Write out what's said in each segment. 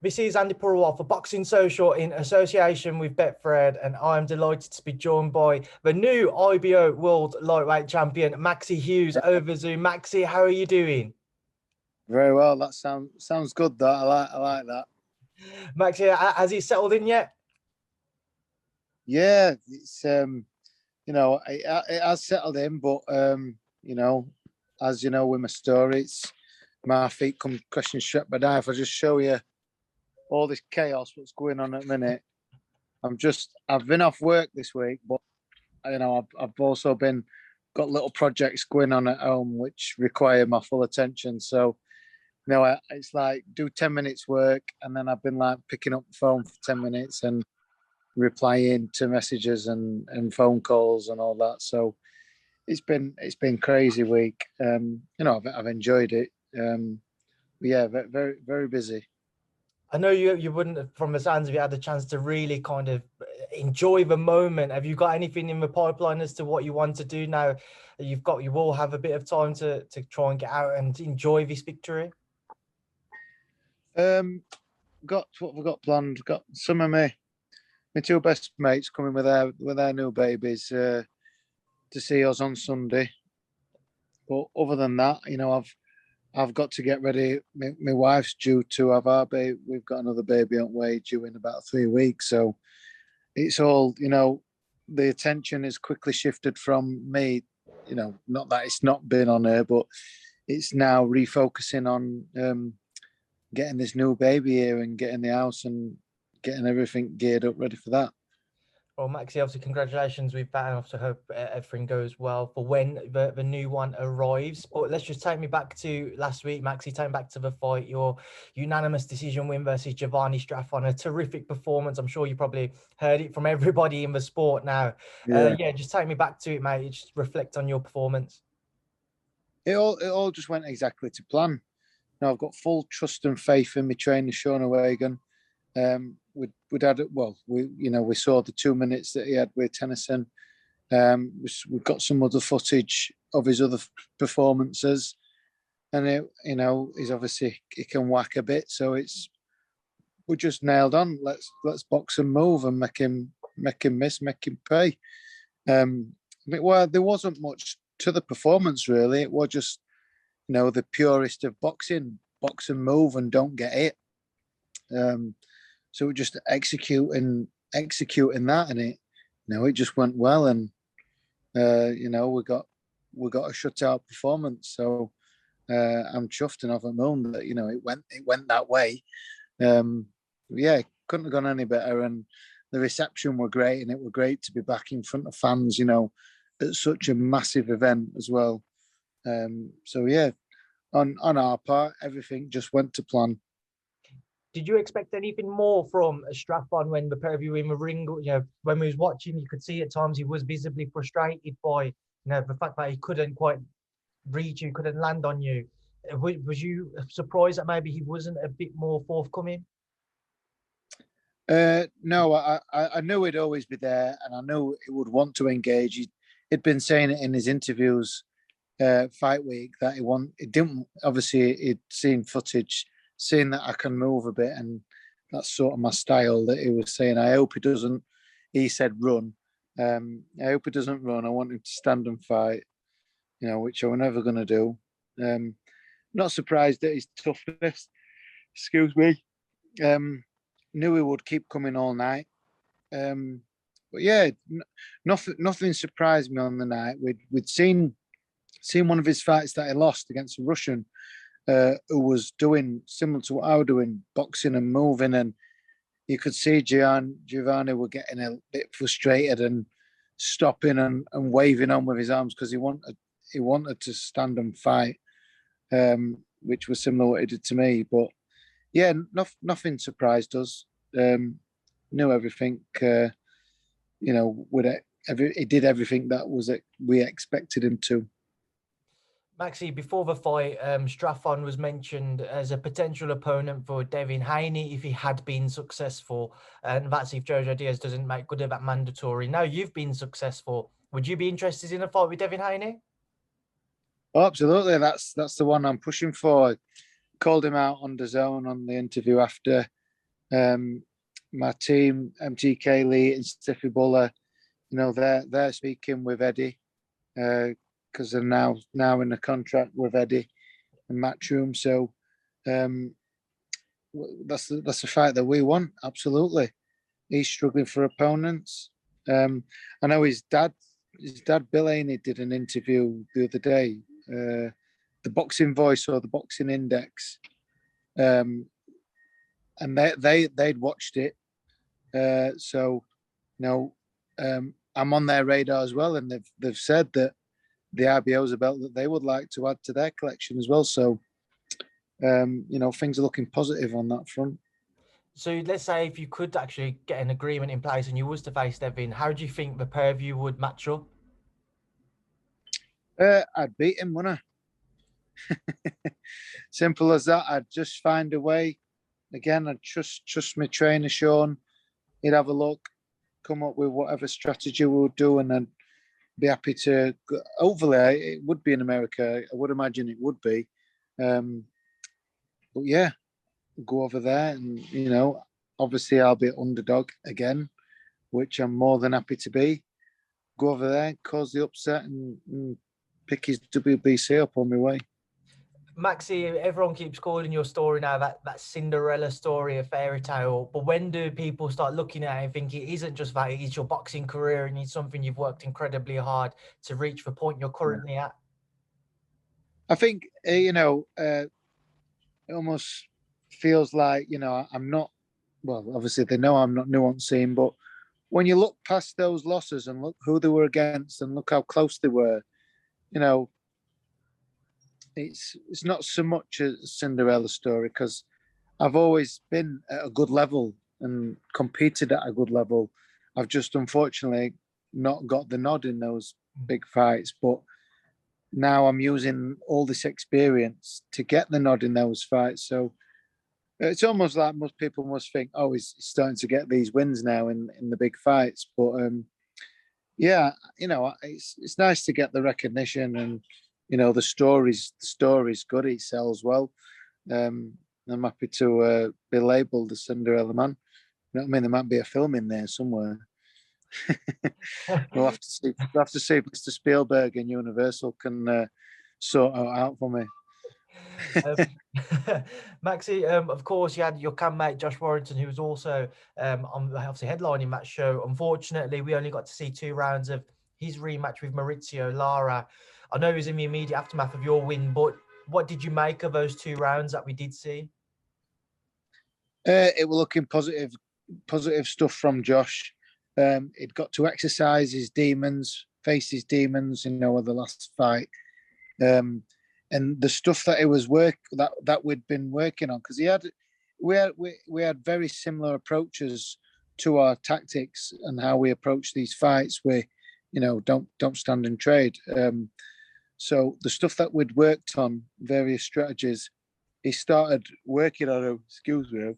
This is Andy Purewal for Boxing Social in association with Betfred, and I'm delighted to be joined by the new IBO World Lightweight Champion, Maxi Hughes, over Zoom. Maxi, how are you doing? Very well. That sounds good. That I like that. Maxi, has he settled in yet? Yeah, it's it has settled in, but as you know, with my story, it's my feet come crashing straight by now. If I just show you all this chaos, what's going on at the minute, I've been off work this week, but I've also got little projects going on at home which require my full attention. So it's like do 10 minutes work, and then I've been like picking up the phone for 10 minutes and replying to messages and phone calls and all that. So it's been crazy week. I've enjoyed it. Yeah, very, very busy. I know you wouldn't, from the sounds of it, had the chance to really kind of enjoy the moment. Have you got anything in the pipeline as to what you want to do now? You will have a bit of time to try and get out and enjoy this victory. Got what we've got planned. Got some of my two best mates coming with their new babies to see us on Sunday. But other than that, I've got to get ready. My wife's due to have our baby. We've got another baby on way due in about 3 weeks. So it's all, the attention is quickly shifted from me. Not that it's not been on her, but it's now refocusing on getting this new baby here and getting the house and getting everything geared up, ready for that. Well, Maxi, obviously, congratulations with that. I also hope everything goes well for when the new one arrives. But let's just take me back to last week, Maxi. Take me back to the fight, your unanimous decision win versus Jovanni Straffon. A terrific performance. I'm sure you probably heard it from everybody in the sport now. Yeah, just take me back to it, mate. Just reflect on your performance. it all just went exactly to plan. I've got full trust and faith in my trainer, Sean O'Hagan. We'd had it well. We saw the 2 minutes that he had with Tennyson. We've got some other footage of his other performances, and he's obviously he can whack a bit. So we're just nailed on. Let's box and move and make him miss, make him pay. Well, there wasn't much to the performance really. It was just the purest of boxing, box and move and don't get it. So we're just executing that, and it just went well, and we got a shutout performance. So I'm chuffed and over the moon that it went that way. Yeah, couldn't have gone any better, and the reception were great, and it were great to be back in front of fans, at such a massive event as well. So yeah, on our part, everything just went to plan. Did you expect anything more from Straffon when the pair of you in the ring? When we was watching, you could see at times he was visibly frustrated by the fact that he couldn't quite reach you, couldn't land on you. Was you surprised that maybe he wasn't a bit more forthcoming? No, I knew he'd always be there, and I knew he would want to engage. He'd been saying it in his interviews, fight week, that he didn't. Obviously, he'd seen footage, seeing that I can move a bit, and that's sort of my style. That he was saying, I hope he doesn't. He said, "Run." I hope he doesn't run. I want him to stand and fight. Which I'm never going to do. Not surprised at his toughness. Excuse me. Knew he would keep coming all night. But yeah, nothing surprised me on the night. We'd seen one of his fights that he lost against a Russian who was doing similar to what I was doing, boxing and moving, and you could see Jovanni were getting a bit frustrated and stopping and waving on with his arms because he wanted to stand and fight, which was similar to what he did to me. But yeah, nothing surprised us. Knew everything. He did everything that we expected him to. Maxi, before the fight, Straffon was mentioned as a potential opponent for Devin Haney if he had been successful, and that's if Jojo Diaz doesn't make good of that mandatory. Now you've been successful. Would you be interested in a fight with Devin Haney? Oh, absolutely. That's the one I'm pushing for. Called him out on the zone on the interview after. My team, MTK Lee and Stiffy Buller, they're speaking with Eddie because they're now in a contract with Eddie and Matchroom. So that's a fight that we want. Absolutely. He's struggling for opponents. I know his dad Bill Haney did an interview the other day, the Boxing Voice or the Boxing Index, and they'd watched it. So I'm on their radar as well, and they've said that the IBO is a belt that they would like to add to their collection as well. So things are looking positive on that front. So let's say if you could actually get an agreement in place and you was to face Devin, how do you think the pair of you would match up? I'd beat him, wouldn't I? Simple as that. I'd just find a way. Again, I'd trust my trainer, Sean. He'd have a look, come up with whatever strategy we would do, and then be happy to. Hopefully, it would be in America. I would imagine it would be. But yeah, go over there, and obviously I'll be an underdog again, which I'm more than happy to be. Go over there, cause the upset, and pick his WBC up on my way. Maxi, everyone keeps calling your story now that Cinderella story, a fairy tale. But when do people start looking at it and think it isn't just that, it is your boxing career and it's something you've worked incredibly hard to reach the point you're currently at? I think, it almost feels like, I'm not, well, obviously they know I'm not nuancing, but when you look past those losses and look who they were against and look how close they were, it's not so much a Cinderella story because I've always been at a good level and competed at a good level. I've just unfortunately not got the nod in those big fights, but now I'm using all this experience to get the nod in those fights. So it's almost like most people must think, oh, he's starting to get these wins now in the big fights. But yeah, it's nice to get the recognition, and the story's good. It sells well. I'm happy to be labelled the Cinderella Man. You know what I mean? There might be a film in there somewhere. We'll have to see. We'll have to see if Mr. Spielberg and Universal can sort it out for me. Maxi, of course, you had your campmate Josh Warrington, who was also obviously headlining that show. Unfortunately, we only got to see 2 rounds of his rematch with Maurizio Lara. I know it was in the immediate aftermath of your win, but what did you make of those 2 rounds that we did see? It was looking positive stuff from Josh. He'd got to exercise his demons, face his demons, with the last fight. And the stuff that it was that we'd been working on, because we had very similar approaches to our tactics and how we approach these fights. We, don't stand and trade. So the stuff that we'd worked on, various strategies, he started working on them. Excuse me,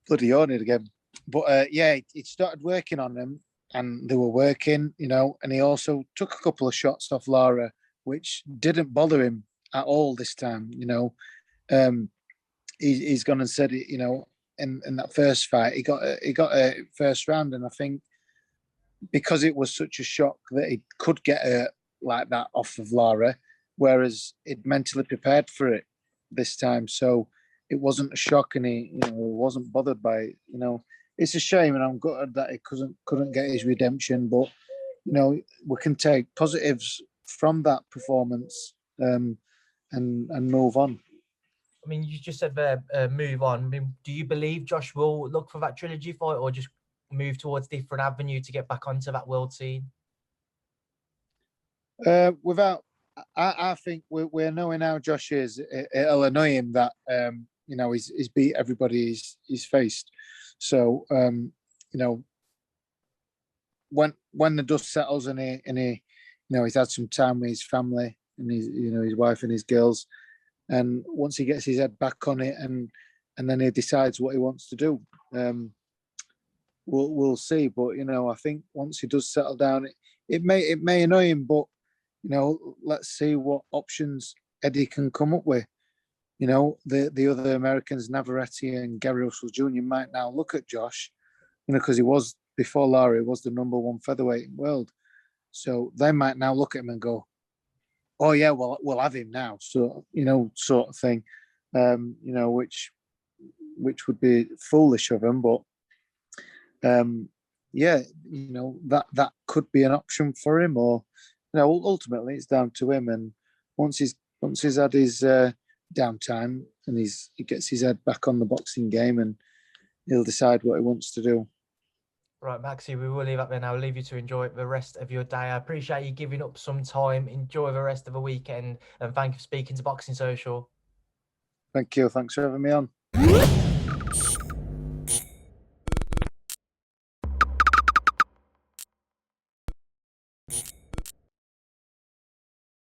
bloody yawning again. But he started working on them, and they were working, and he also took a couple of shots off Lara, which didn't bother him at all this time. He's gone and said it, in that first fight, he got a first round, and I think because it was such a shock that he could get hurt like that off of Lara, whereas he'd mentally prepared for it this time, so it wasn't a shock, and he wasn't bothered by it. It's a shame, and I'm gutted that he couldn't get his redemption, but we can take positives from that performance and move on. I mean, you just said there, move on. I mean, do you believe Josh will look for that trilogy fight, or just move towards different avenue to get back onto that world scene? I think we're knowing how Josh is. It'll annoy him that he's beat everybody he's faced. So when the dust settles and he he's had some time with his family, and his wife and his girls. And once he gets his head back on it, and then he decides what he wants to do, we'll see. But I think once he does settle down, it may annoy him, but let's see what options Eddie can come up with. The other Americans, Navarrete and Gary Russell Jr., might now look at Josh, because he was, before Lara, he was the number one featherweight in the world. So they might now look at him and go, oh yeah, well, we'll have him now. So, sort of thing, which would be foolish of him. But, that could be an option for him, or, ultimately it's down to him. And once he's had his downtime and he gets his head back on the boxing game, and he'll decide what he wants to do. Right, Maxi, we will leave up there now. I'll leave you to enjoy the rest of your day. I appreciate you giving up some time. Enjoy the rest of the weekend, and thank you for speaking to Boxing Social. Thank you. Thanks for having me on.